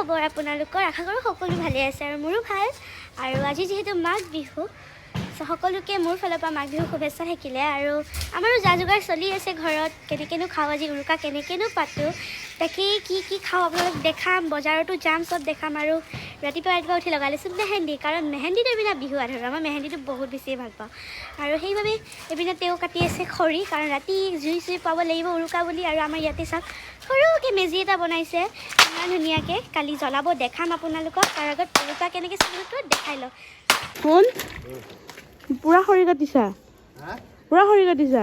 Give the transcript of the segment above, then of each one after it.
খবৰ আপোনালোকৰ আশা কৰোঁ সকলো ভালে আছে আৰু মোৰো ভাল আৰু আজি যিহেতু মাঘ বিহু সকলোকে মোৰ ফালৰ পৰা মাঘ বিহু শুভেচ্ছা থাকিলে আৰু আমাৰো যা যোগাৰ চলি আছে ঘৰত কেনেকেনো খাওঁ আজি উৰুকা কেনেকেনো পাতোঁ তাকে কি খাওঁ আপোনালোক দেখাম বজাৰতো যাম চব দেখাম আৰু ৰাতিপুৱা উঠি লগাই লৈছোঁ মেহেন্দি কাৰণ মেহেন্দিটো এইপিনে বিহু আধৰুৱা মই মেহেন্দিটো বহুত বেছি ভাল পাওঁ আৰু সেইবাবে এইপিনে তেওঁ কাটি আছে খৰি কাৰণ ৰাতি জুই পাব লাগিব উৰুকা বুলি আৰু আমাৰ ইয়াতে চাওক সৰুকৈ মেজি এটা বনাইছে ইমান ধুনীয়াকৈ কালি জ্বলাব দেখাম আপোনালোকক তাৰ আগত উৰুকা কেনেকৈ চাবতো দেখাই লওঁ কোন পুৰা খৰি কাটিছা পুৰা খৰি কাটিছা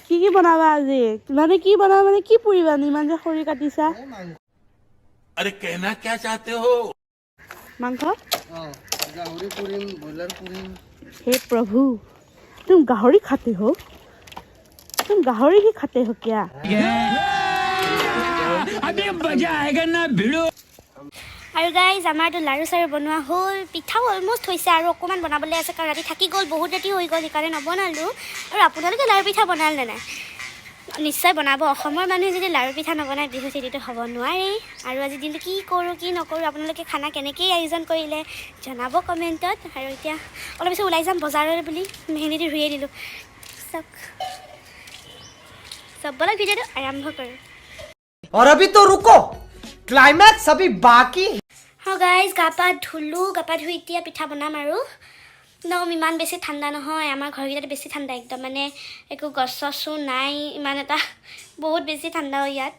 কি বনাবা আজি মানে কি বনাবা মানে কি পুৰিবা ইমান যে খৰি কাটিছা अरे कहना क्या चाहते हो মাংস गाहरी पुरीम ब्रॉयलर पुरीम हे प्रभु तुम गाहरी खाते हो तुम गाहरी ही खाते हो क्या अभी मजा आएगा ना भिड़ो আৰু গাইজ আমাৰতো লাৰু চাৰু বনোৱা হ'ল পিঠাও অলমষ্ট হৈছে আৰু অকণমান বনাবলৈ আছে কাৰণ ৰাতি থাকি গ'ল বহুত ৰাতি হৈ গ'ল সেইকাৰণে নবনালোঁ আৰু আপোনালোকে লাৰু পিঠা বনালে নাই নিশ্চয় বনাব অসমৰ মানুহে যদি লাৰু পিঠা নবনায় বিহু চিটিটো হ'ব নোৱাৰে আৰু আজি দিনটো কি কৰোঁ কি নকৰোঁ আপোনালোকে খানা কেনেকৈ আয়োজন কৰিলে জনাব কমেণ্টত আৰু এতিয়া অলপ পিছত ওলাই যাম বজাৰলৈ বুলি মেহেন্দিটো ধুইয়ে দিলোঁ চব বলক ভিডিঅ'টো আৰম্ভ কৰোঁ और अभी तो रुको क्लाइमैक्स अभी बाकी हाँ गाइज গা পা ধুই এতিয়া পিঠা বনাম আৰু একদম ইমান বেছি ঠাণ্ডা নহয় আমাৰ ঘৰকেইটাত বেছি ঠাণ্ডা একদম মানে একো গছ চছো নাই ইমান এটা বহুত বেছি ঠাণ্ডা হয় ইয়াত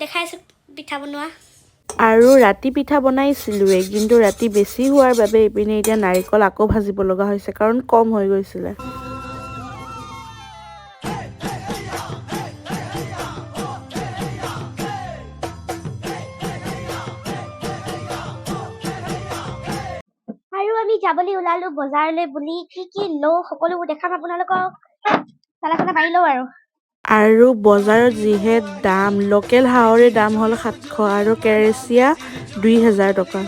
দেখাইছোঁ পিঠা বনোৱা আৰু ৰাতি পিঠা বনাইছিলোঁৱে কিন্তু ৰাতি বেছি হোৱাৰ বাবে এইপিনে এতিয়া নাৰিকল আকৌ ভাজিব লগা হৈছে কাৰণ কম হৈ গৈছিলে আৰু আমি যাবলৈ ওলালোঁ বজাৰলৈ বুলি কি লওঁ সকলোবোৰ দেখাম আপোনালোকক চালা মাৰি লওঁ আৰু বজাৰত যিহে দাম লোকেল হাঁহৰে দাম হ'ল 700 আৰু কেৰেচিয়া 2000 টকা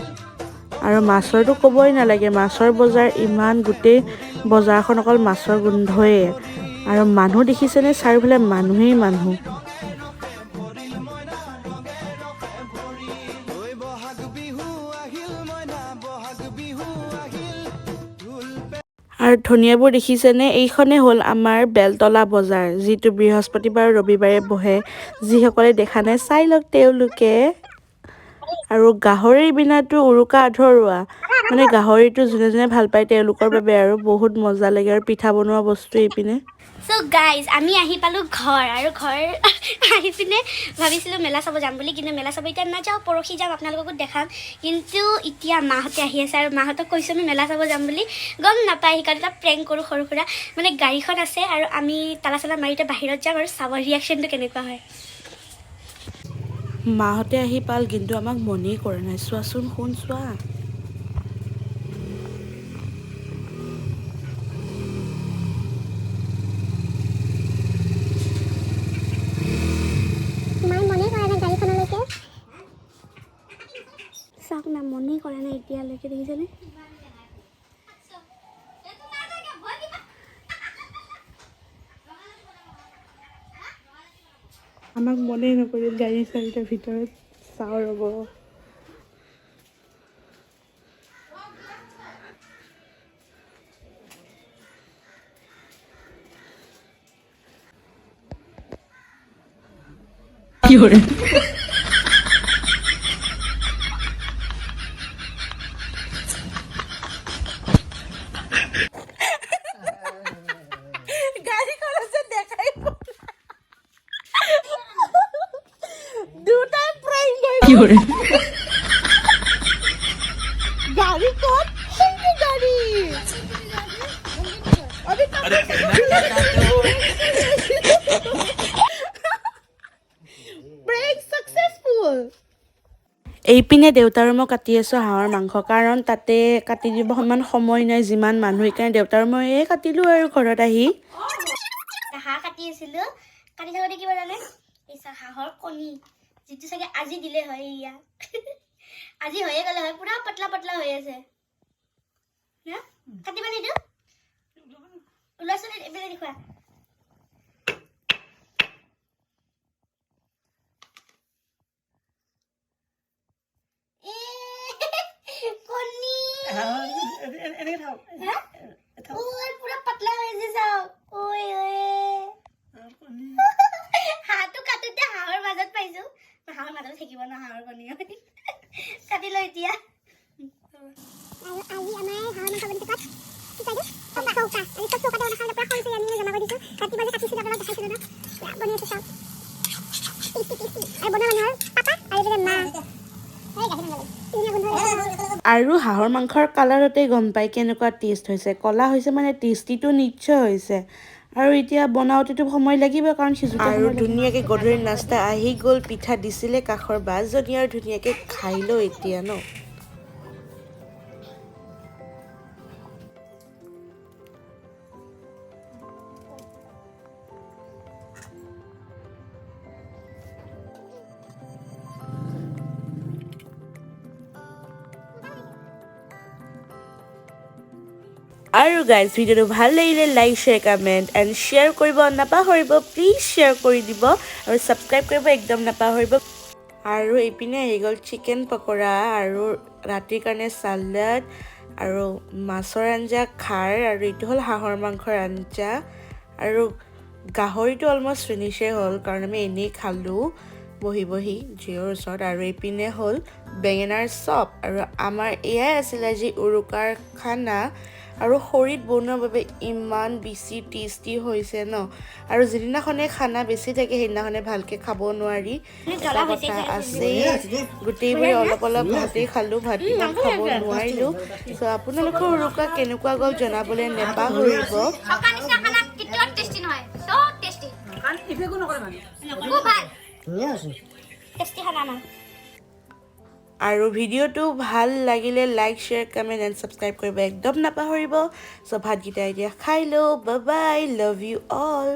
আৰু মাছৰটো ক'বই নালাগে মাছৰ বজাৰ ইমান গোটেই বজাৰখন অকল মাছৰ গোন্ধয়ে আৰু মানুহ দেখিছেনে চাৰিওফালে মানুহেই মানুহ আৰু ধনিয়াবোৰ দেখিছেনে এইখনে হ'ল আমাৰ বেলতলা বজাৰ যিটো বৃহস্পতিবাৰ আৰু ৰবিবাৰে বহে যিসকলে দেখা নাই চাই লওক তেওঁলোকে আৰু গাহৰিৰ বিনাটো উৰুকা আধৰুৱা মানে গাহৰিটো যোনে ভাল পায় তেওঁলোকৰ বাবে আৰু বহুত মজা লাগে আৰু পিঠা বনোৱা বস্তু এইপিনে চ' গাইজ আমি আহি পালোঁ ঘৰ আৰু ঘৰ আহি পিনে ভাবিছিলোঁ মেলা চাব যাম বুলি কিন্তু মেলা চাব এতিয়া নাযাওঁ পৰহি যাম আপোনালোককো দেখাম কিন্তু এতিয়া মাহঁতে আহি আছে আৰু মাহঁতক কৈছোঁ আমি মেলা চাব যাম বুলি গম নাপায় সেইকাৰণে এটা প্ৰেংক কৰোঁ সৰু সুৰা মানে গাড়ীখন আছে আৰু আমি তালা চালা মাৰিতে বাহিৰত যাম আৰু চাব ৰিয়েকশ্যনটো কেনেকুৱা হয় মাহঁতে আহি পাল কিন্তু আমাক মনেই কৰা নাই চোৱাচোন শুন চোৱা চাওক না মনেই কৰা নাই এতিয়ালৈকে দেখিছেনে আমাক মনেই নকৰিল গাড়ী চাৰিটাৰ ভিতৰত চাওঁ ৰ'ব কি কৰে কি কৰে গাড়ী ক'ত কোনটো গাড়ী अरे कहना क्या चाहते हो Prank successful এইপিনে দেউতা আৰু মই কাটি আছোঁ হাঁহৰ মাংস কাৰণ তাতে কাটি দিব সমান সময় নাই যিমান মানুহ সেইকাৰণে দেউতা আৰু মই কাটিলোঁ আৰু ঘৰত আহি হাঁহ কাটি আছিলোঁ কাটি থাকোঁতে কিবা জানে এই হাঁহৰ কণী যিটো চাগে আজি দিলে হয় ইয়া আজি হৈয়ে গ'লে হয় পুৰা পাতলা হৈ আছে কাটিবা নিদিওঁ ওলাইছোন এইবিলাক দেখুৱা ওই পুৰা পাতলা হৈ আছে চাওক ওই হাঁহটো কাটোতে হাঁহৰ মাজত পাইছো হাঁহৰ মাজত থাকিব ন হাঁহৰ কণী কাটি লৈ এতিয়া আজি আমাৰ হাঁহৰ মাংস বনিছে কাট চৌকা আমি চব চৌকাতে বনাই খালে পুৰা সৰু আমি জমা কৰি দিছো ৰাতিপুৱা যে কাটিছিলো আপোনাক দেখাইছিলো ন বনি আছে চাওক আৰু বনোৱা মানুহৰ পাপা আৰু এজনে মা আৰু হাঁহৰ মাংসৰ কালাৰতে গম পায় কেনেকুৱা টেষ্ট হৈছে কলা হৈছে মানে টেষ্টিটো নিশ্চয় হৈছে আৰু এতিয়া বনাওঁতেতো সময় লাগিব কাৰণ সিজোতে আৰু ধুনীয়াকৈ গধূলি নাস্তা আহি গ'ল পিঠা দিছিলে কাষৰ বাজনী আৰু ধুনীয়াকৈ খাই লওঁ এতিয়া ন আৰু গাইজ ভিডিঅ'টো ভাল লাগিলে like share comment and share কৰিব নাপাহৰিব প্লিজ শ্বেয়াৰ কৰি দিব আৰু ছাবস্ক্ৰাইব কৰিব একদম নাপাহৰিব আৰু এইপিনে আহি গ'ল চিকেন পকৰা আৰু ৰাতিৰ কাৰণে চালাড আৰু মাছৰ আঞ্জা খাৰ আৰু এইটো হ'ল হাঁহৰ মাংসৰ আঞ্জা আৰু গাহৰিটো অলমষ্ট ফিনিছেই হ'ল কাৰণ আমি এনেই খালোঁ বহি বহি জিঅ'ৰ ওচৰত আৰু এইপিনে হ'ল বেঙেনাৰ চপ আৰু আমাৰ এয়াই আছিলে আজি উৰুকাৰ খানা আৰু খৰিত বনোৱাৰ বাবে ইমান বেছি টেষ্টি হৈছে ন আৰু যিদিনাখনে খানা বেছি থাকে সেইদিনাখনে ভালকৈ খাব নোৱাৰি এটা কথা আছেই গোটেইবোৰে অলপ অলপ ভাতেই খালোঁ ভাত ইমান খাব নোৱাৰিলোঁ চ' আপোনালোকৰ উৰুকা কেনেকুৱা গ'ল জনাবলৈ নাপাহৰিব আৰু ভিডিঅ'টো ভাল লাগিলে like share comment and subscribe কৰিব একদম নাপাহৰিব চ' ভাতকেইটা এতিয়া খাই লওঁ bye bye love you all